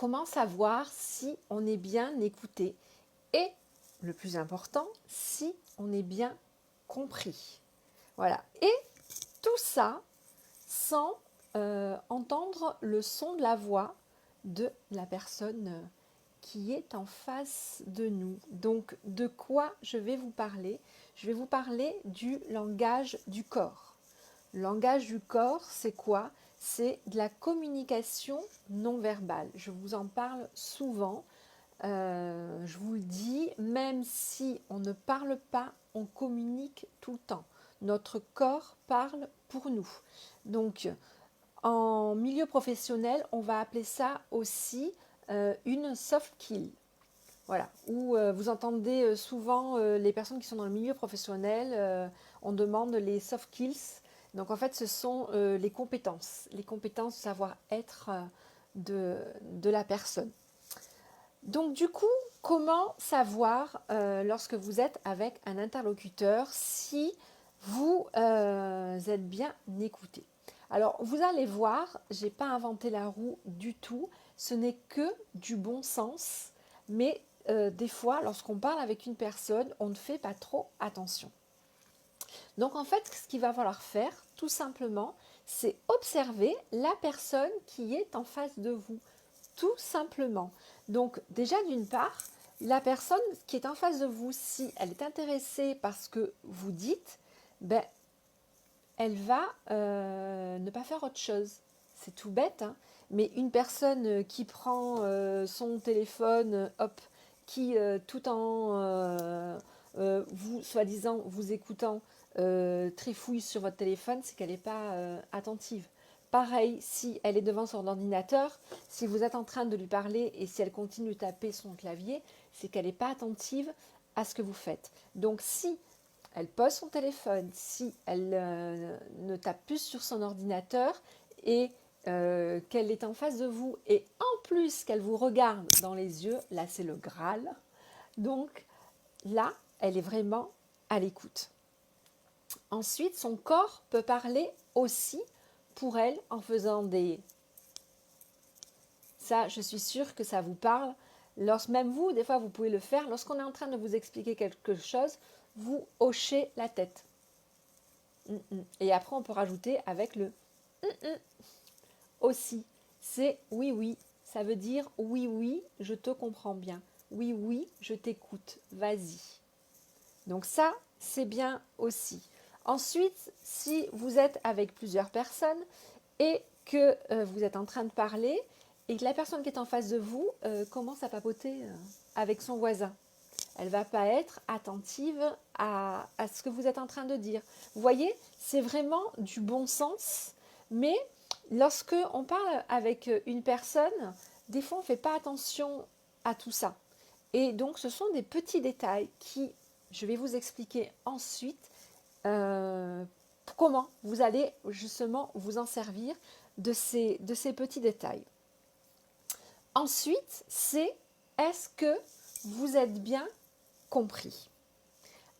comment savoir si on est bien écouté et, le plus important, si on est bien compris. Voilà. Et tout ça sans entendre le son de la voix de la personne qui est en face de nous. Donc, de quoi je vais vous parler? Je vais vous parler du langage du corps. Le langage du corps, c'est quoi? C'est de la communication non verbale. Je vous en parle souvent. Je vous le dis, même si on ne parle pas, on communique tout le temps. Notre corps parle pour nous. Donc, en milieu professionnel, on va appeler ça aussi une soft skill. Voilà, où vous entendez souvent les personnes qui sont dans le milieu professionnel, on demande les soft skills. Donc en fait, ce sont les compétences de savoir-être de la personne. Donc du coup, comment savoir lorsque vous êtes avec un interlocuteur si vous êtes bien écouté? Alors vous allez voir, je n'ai pas inventé la roue du tout, ce n'est que du bon sens, mais des fois, lorsqu'on parle avec une personne, on ne fait pas trop attention. Donc en fait, ce qu'il va falloir faire, tout simplement, c'est observer la personne qui est en face de vous, tout simplement. Donc déjà d'une part, la personne qui est en face de vous, si elle est intéressée par ce que vous dites, ben, elle va ne pas faire autre chose. C'est tout bête, hein, mais une personne qui prend son téléphone, hop, qui tout en vous, soi-disant, vous écoutant, trifouille sur votre téléphone, c'est qu'elle n'est pas attentive. Pareil, si elle est devant son ordinateur, si vous êtes en train de lui parler et si elle continue de taper son clavier, c'est qu'elle n'est pas attentive à ce que vous faites. Donc si elle pose son téléphone, si elle ne tape plus sur son ordinateur et qu'elle est en face de vous et en plus qu'elle vous regarde dans les yeux, là c'est le Graal. Donc là, elle est vraiment à l'écoute. Ensuite, son corps peut parler aussi pour elle en faisant des... Ça, je suis sûre que ça vous parle. Même vous, des fois, vous pouvez le faire. Lorsqu'on est en train de vous expliquer quelque chose, vous hochez la tête. Et après, on peut rajouter avec le aussi. C'est oui, oui. Ça veut dire oui, oui, je te comprends bien. Oui, oui, je t'écoute. Vas-y. Donc ça, c'est bien aussi. Ensuite, si vous êtes avec plusieurs personnes et que vous êtes en train de parler et que la personne qui est en face de vous commence à papoter avec son voisin, elle ne va pas être attentive à ce que vous êtes en train de dire. Vous voyez, c'est vraiment du bon sens, mais lorsque on parle avec une personne, des fois on ne fait pas attention à tout ça. Et donc ce sont des petits détails qui, je vais vous expliquer ensuite comment vous allez justement vous en servir de ces petits détails. Ensuite, c'est est-ce que vous êtes bien compris?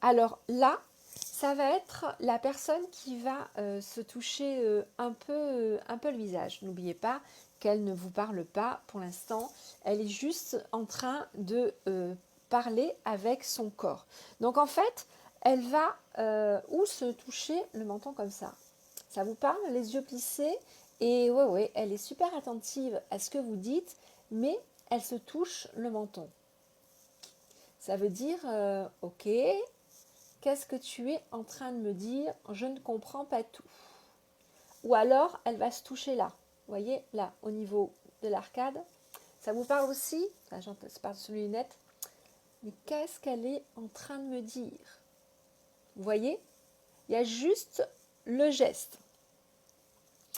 Alors là, ça va être la personne qui va se toucher un peu le visage. N'oubliez pas qu'elle ne vous parle pas pour l'instant. Elle est juste en train de parler avec son corps. Donc en fait, elle va ou se toucher le menton comme ça. Ça vous parle, les yeux plissés? Et ouais, elle est super attentive à ce que vous dites, mais elle se touche le menton. Ça veut dire, ok, qu'est-ce que tu es en train de me dire? Je ne comprends pas tout. Ou alors, elle va se toucher là. Vous voyez, là, au niveau de l'arcade. Ça vous parle aussi? Enfin, je parle sur les lunettes. Mais qu'est-ce qu'elle est en train de me dire? Vous voyez? Il y a juste le geste.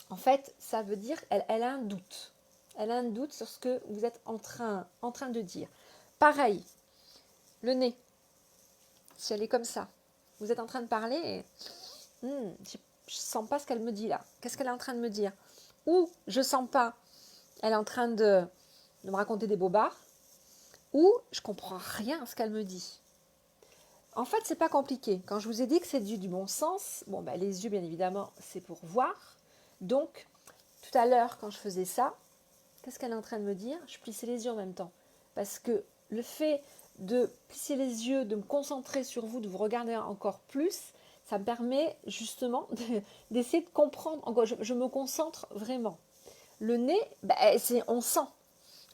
En fait, ça veut dire qu'elle a un doute. Elle a un doute sur ce que vous êtes en train de dire. Pareil, le nez. Si elle est comme ça, vous êtes en train de parler et je ne sens pas ce qu'elle me dit là. Qu'est-ce qu'elle est en train de me dire? Ou je ne sens pas, elle est en train de me raconter des bobards. Ou je ne comprends rien à ce qu'elle me dit. En fait, c'est pas compliqué. Quand je vous ai dit que c'est du bon sens, bon, bah, les yeux, bien évidemment, c'est pour voir. Donc, tout à l'heure, quand je faisais ça, qu'est-ce qu'elle est en train de me dire? Je plissais les yeux en même temps. Parce que le fait de plisser les yeux, de me concentrer sur vous, de vous regarder encore plus, ça me permet justement d'essayer de comprendre. Encore, je me concentre vraiment. Le nez, on sent.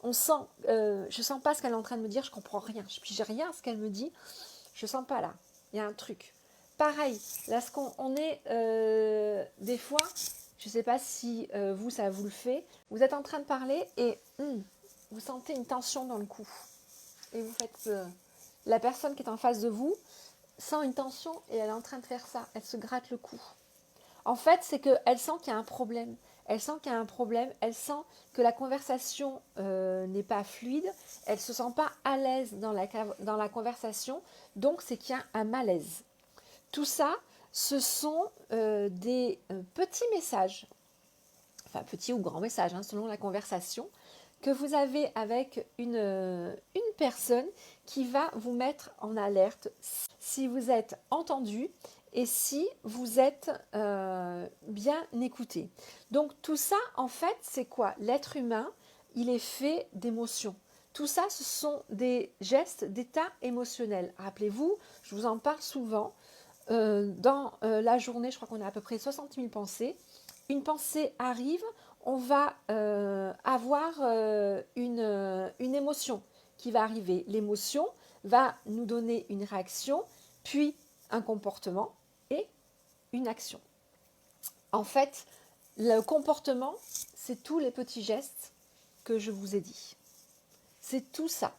On sent, je sens pas ce qu'elle est en train de me dire, je comprends rien. Je pige rien à ce qu'elle me dit. Je sens pas là. Il y a un truc. Pareil, là, on est des fois, je ne sais pas si vous, ça vous le fait, vous êtes en train de parler et vous sentez une tension dans le cou. Et vous faites, la personne qui est en face de vous sent une tension et elle est en train de faire ça. Elle se gratte le cou. En fait, c'est qu'elle sent qu'il y a un problème. Elle sent qu'il y a un problème. Elle sent que la conversation n'est pas fluide. Elle ne se sent pas à l'aise dans la conversation. Donc, c'est qu'il y a un malaise. Tout ça, ce sont des petits messages, enfin petits ou grands messages, selon la conversation, que vous avez avec une personne qui va vous mettre en alerte si vous êtes entendu et si vous êtes bien écouté. Donc tout ça, en fait, c'est quoi? L'être humain, il est fait d'émotions. Tout ça, ce sont des gestes d'état émotionnel. Rappelez-vous, je vous en parle souvent. Dans la journée, je crois qu'on a à peu près 60 000 pensées. Une pensée arrive, on va avoir une émotion qui va arriver. L'émotion va nous donner une réaction, puis un comportement et une action. En fait, le comportement, c'est tous les petits gestes que je vous ai dit. C'est tout ça.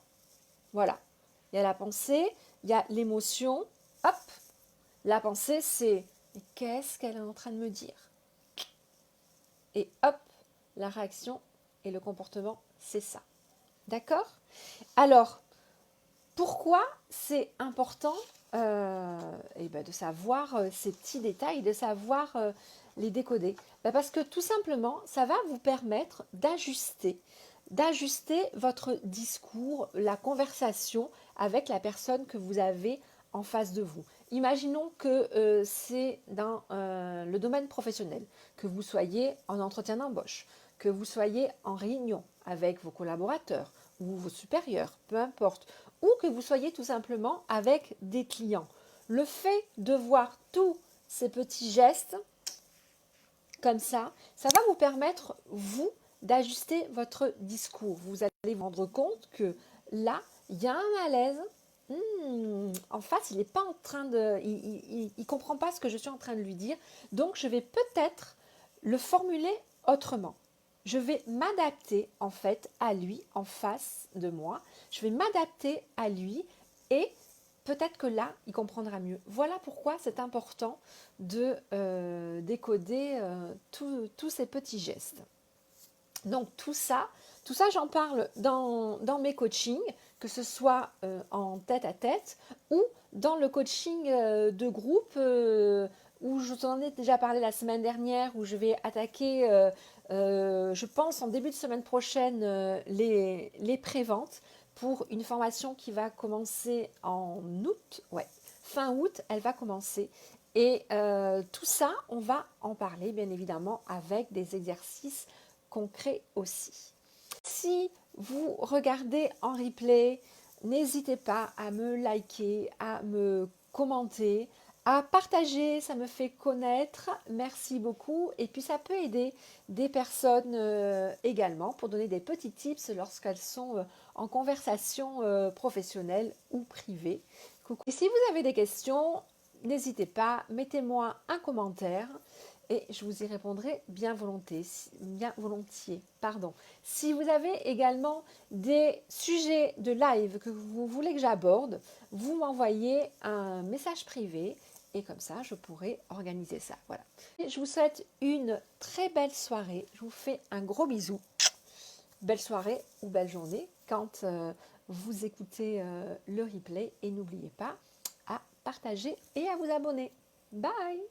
Voilà. Il y a la pensée, il y a l'émotion. Hop, la pensée, c'est « qu'est-ce qu'elle est en train de me dire ?» Et hop, la réaction et le comportement, c'est ça. D'accord? Alors, pourquoi c'est important de savoir ces petits détails, de savoir les décoder? Parce que tout simplement, ça va vous permettre d'ajuster votre discours, la conversation avec la personne que vous avez en face de vous. Imaginons que c'est dans le domaine professionnel, que vous soyez en entretien d'embauche, que vous soyez en réunion avec vos collaborateurs ou vos supérieurs, peu importe, ou que vous soyez tout simplement avec des clients. Le fait de voir tous ces petits gestes comme ça va vous permettre, vous, d'ajuster votre discours. Vous allez vous rendre compte que là, il y a un malaise. En face, il n'est pas en train de... Il ne comprend pas ce que je suis en train de lui dire. Donc, je vais peut-être le formuler autrement. Je vais m'adapter, en fait, à lui, en face de moi. Je vais m'adapter à lui et peut-être que là, il comprendra mieux. Voilà pourquoi c'est important de décoder tous ces petits gestes. Donc tout ça j'en parle dans mes coachings, que ce soit en tête-à-tête ou dans le coaching de groupe où je vous en ai déjà parlé la semaine dernière, où je vais attaquer, je pense en début de semaine prochaine, les préventes pour une formation qui va commencer en août. Ouais, fin août, elle va commencer. Et tout ça, on va en parler bien évidemment avec des exercices concret aussi. Si vous regardez en replay, n'hésitez pas à me liker, à me commenter, à partager, ça me fait connaître. Merci beaucoup. Et puis ça peut aider des personnes également pour donner des petits tips lorsqu'elles sont en conversation professionnelle ou privée. Coucou. Et si vous avez des questions, n'hésitez pas, mettez-moi un commentaire. Et je vous y répondrai bien volontiers. Si vous avez également des sujets de live que vous voulez que j'aborde, vous m'envoyez un message privé et comme ça, je pourrai organiser ça. Voilà. Et je vous souhaite une très belle soirée. Je vous fais un gros bisou. Belle soirée ou belle journée quand vous écoutez le replay. Et n'oubliez pas à partager et à vous abonner. Bye!